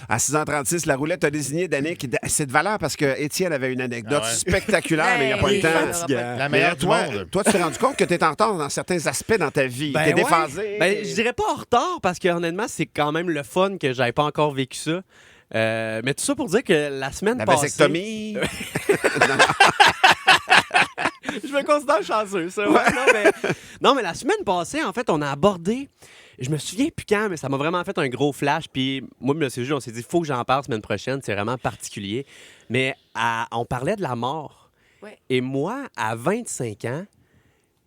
À 6h36, la roulette a désigné Danick. C'est de valeur parce que Étienne avait une anecdote spectaculaire, mais il n'y a pas le temps. La meilleure du monde. Toi, tu t'es rendu compte que tu es en retard dans certains aspects dans ta vie. T'es déphasé. Je dirais pas en retard parce que honnêtement, c'est quand même le fun que j'avais pas encore vécu ça. Mais tout ça pour dire que la semaine La passée... vasectomie. Je me considère chanceux, ça. Ouais. Non, mais la semaine passée, en fait, on a abordé... Je me souviens plus quand, mais ça m'a vraiment fait un gros flash. Puis moi, on s'est dit, il faut que j'en parle semaine prochaine. C'est vraiment particulier. Mais on parlait de la mort. Ouais. Et moi, à 25 ans,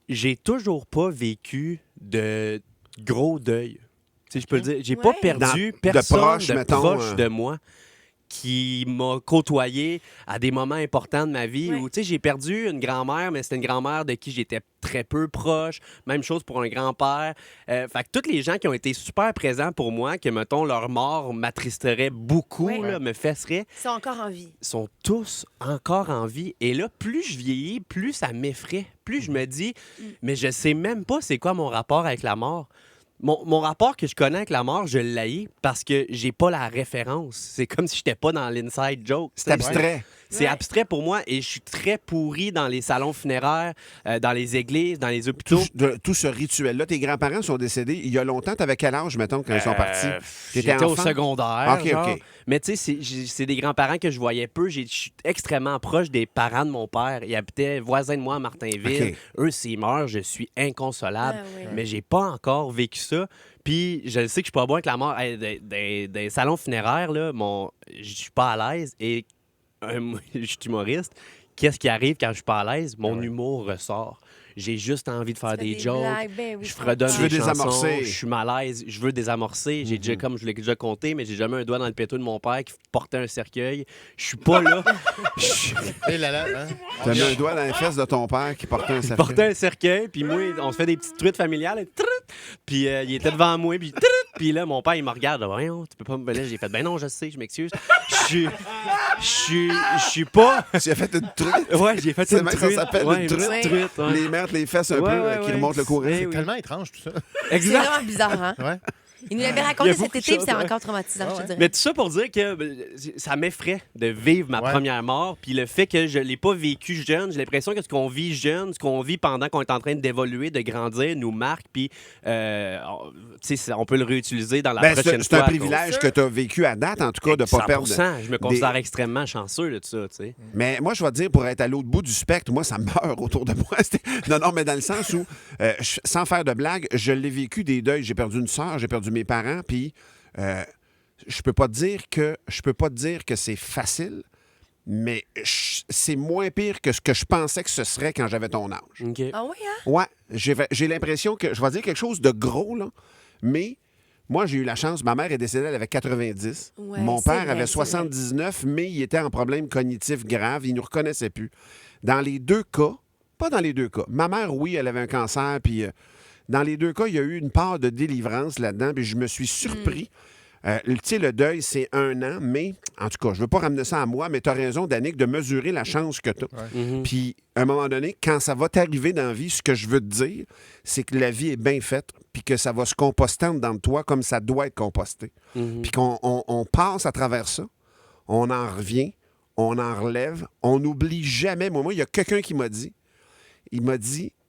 j'ai toujours pas vécu de gros deuil. Tu sais, je peux le dire, j'ai pas perdu personne de proche de moi qui m'a côtoyé à des moments importants de ma vie où, tu sais, j'ai perdu une grand-mère, mais c'était une grand-mère de qui j'étais très peu proche. Même chose pour un grand-père. Fait que tous les gens qui ont été super présents pour moi, que, mettons, leur mort m'attristerait beaucoup, là, me fesserait. Ils sont encore en vie. Sont tous encore en vie. Et là, plus je vieillis, plus ça m'effraie. Plus je me dis, mais je sais même pas c'est quoi mon rapport avec la mort. Mon rapport que je connais avec la mort, je l'haïs parce que j'ai pas la référence. C'est comme si j'étais pas dans l'inside joke. C'est abstrait. C'est abstrait pour moi et je suis très pourri dans les salons funéraires, dans les églises, dans les hôpitaux. Tout ce rituel-là, tes grands-parents sont décédés il y a longtemps. T'avais quel âge, mettons, quand ils sont partis? J'étais au secondaire. OK. Mais tu sais, c'est des grands-parents que je voyais peu. Je suis extrêmement proche des parents de mon père. Ils habitaient voisins de moi à Martinville. Eux, s'ils meurent, je suis inconsolable. Mais j'ai pas encore vécu ça. Puis je sais que je suis pas bon avec la mort. Des salons funéraires, là, je suis pas à l'aise. Et je suis humoriste. Qu'est-ce qui arrive quand je suis pas à l'aise? Mon humour ressort. J'ai juste envie de faire des jokes. Je fredonne des chansons. Je suis mal à l'aise. Je veux désamorcer. J'ai déjà, comme je l'ai déjà compté, mais j'ai jamais un doigt dans le péteux de mon père qui portait un cercueil. Je suis pas là. T'as mis un doigt dans les fesses de ton père qui portait un cercueil. Il portait un cercueil, puis moi, on se fait des petites truites familiales. Puis il était devant moi, puis là, mon père, il me regarde. Voyons, tu peux pas me... Là, j'ai fait, ben non, je sais, je m'excuse. Je suis pas... Tu as fait une truite? Ouais, j'ai fait une truite. Ça s'appelle une truite. Les mères les fesses un peu qui remontent le courant. C'est tellement étrange, tout ça. C'est vraiment bizarre, hein? Ouais. Il nous l'avait raconté cet été, puis c'est encore traumatisant, je te dirais. Mais tout ça pour dire que ça m'effraie de vivre ma première mort. Puis le fait que je ne l'ai pas vécu jeune, j'ai l'impression que ce qu'on vit jeune, ce qu'on vit pendant qu'on est en train d'évoluer, de grandir, nous marque. Puis on peut le réutiliser dans la prochaine fois. C'est un privilège que tu as vécu à date, en tout cas, de ne pas perdre. 100%. Je me considère extrêmement chanceux de ça. T'sais. Mais moi, je vais te dire, pour être à l'autre bout du spectre, moi, ça meurt autour de moi. Non, mais dans le sens où, sans faire de blague, je l'ai vécu des deuils. J'ai perdu une sœur, j'ai perdu mes parents, puis je peux pas te dire que c'est facile, mais c'est moins pire que ce que je pensais que ce serait quand j'avais ton âge. Okay. Ah oui, hein? Ouais, j'ai l'impression que, je vais dire quelque chose de gros, là, mais moi, j'ai eu la chance, ma mère est décédée, elle avait 90. Ouais, Mon père avait 79, mais il était en problème cognitif grave, il ne nous reconnaissait plus. Dans les deux cas, pas dans les deux cas, ma mère, oui, elle avait un cancer, puis... dans les deux cas, il y a eu une part de délivrance là-dedans, puis je me suis surpris. Tu sais, le deuil, c'est 1 an, mais, en tout cas, je veux pas ramener ça à moi, mais tu as raison, Danick, de mesurer la chance que tu as. Puis, à un moment donné, quand ça va t'arriver dans la vie, ce que je veux te dire, c'est que la vie est bien faite, puis que ça va se composter en dedans de toi comme ça doit être composté. Puis qu'on passe à travers ça, on en revient, on en relève, on n'oublie jamais. Moi, il y a quelqu'un qui m'a dit,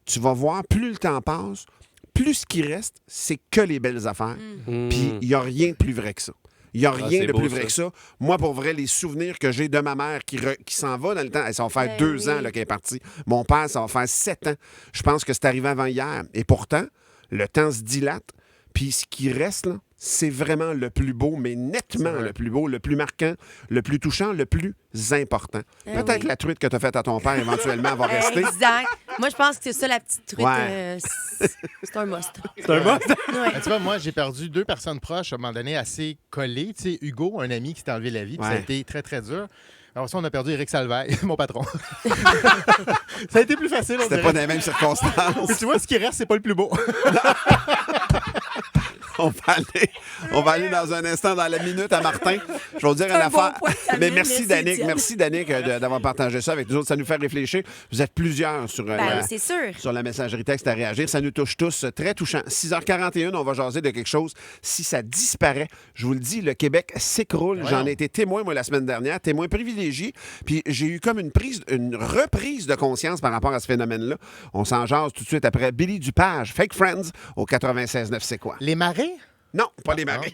tu vas voir, plus le temps passe, plus ce qui reste, c'est que les belles affaires. Puis il n'y a rien de plus vrai que ça. Il n'y a rien de plus vrai que ça. Moi, pour vrai, les souvenirs que j'ai de ma mère qui s'en va dans le temps, ça va faire 2 ans qu'elle est partie. Mon père, ça va faire 7 ans. Je pense que c'est arrivé avant hier. Et pourtant, le temps se dilate. Puis ce qui reste, là, c'est vraiment le plus beau, mais nettement le plus beau, le plus marquant, le plus touchant, le plus important. Peut-être la truite que tu as faite à ton père, éventuellement, va rester. Exact. Moi, je pense que c'est ça, la petite truite. C'est un must. C'est un must? Tu vois, moi, j'ai perdu 2 personnes proches à un moment donné assez collées. Tu sais, Hugo, un ami qui s'est enlevé la vie, puis ça a été très, très dur. Alors ça, on a perdu Éric Salvaille, mon patron. Ça a été plus facile, on dirait. C'était pas dans les mêmes circonstances. Puis tu vois, ce qui reste, c'est pas le plus beau. On va aller dans un instant dans la minute à Martin. Je vais vous dire une affaire. Mais merci, Danick. Merci, Danick, d'avoir partagé ça avec nous autres. Ça nous fait réfléchir. Vous êtes plusieurs sur, sur la messagerie texte à réagir. Ça nous touche tous. Très touchant. 6h41, on va jaser de quelque chose. Si ça disparaît, je vous le dis, le Québec s'écroule. J'en ai été témoin, moi, la semaine dernière. Témoin privilégié. Puis j'ai eu comme une reprise de conscience par rapport à ce phénomène-là. On s'en jase tout de suite après Billy Dupage, Fake Friends, au 96.9 C'est quoi? Les marées? Non, pas les marées.